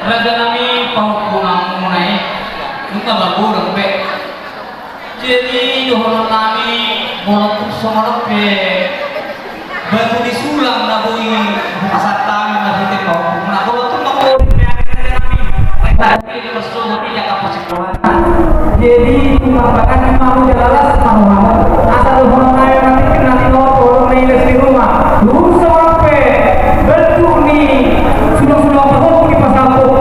Raja nami pahubungan munai nunca babu rempe. Jadi dohon nami bolong somorok pe batu disulang nabui pasar kami masih di pahubungan. Nah kalau tuh mau nami tadi di masuk tidak kapasitas sekolah. Jadi mengatakan mau jelas sama asal dohon nami nanti nanti kalau nailes di rumah lu sampai betul nih sudah apa di pasar tuh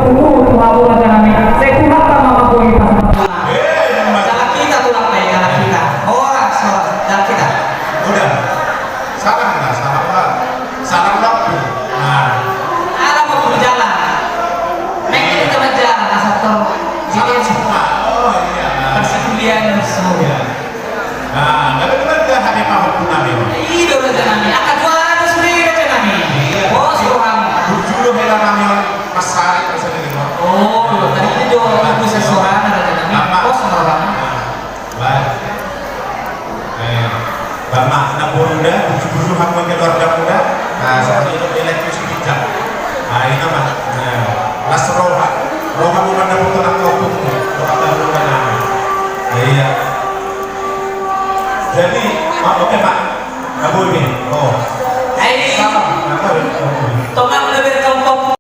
mau aja nami saya kurang sama apa di pasar jalan kita tulang nih jalan kita orang jalan kita udah salah nggak salah apa salah waktu ada mau berjalan mereka kita berjalan asal tuh salah semua oh iya persikulian semua tapi kan dia hanya paham punami iya udah jalan nih akan jualan sendiri aja nami oh seorang dulu hela namanya masari misalnya gitu oh tadi itu juga bisa seorang ada nami oh seorang baik Bapak anak muda, buju-buju hamil keluarga muda, nah seperti itu elektrisiti jam. Nah ini nama, las roha bukan ada foto nak kopuk, roha bukan nama. Iya. Jadi, oke Pak, kamu ini, oh.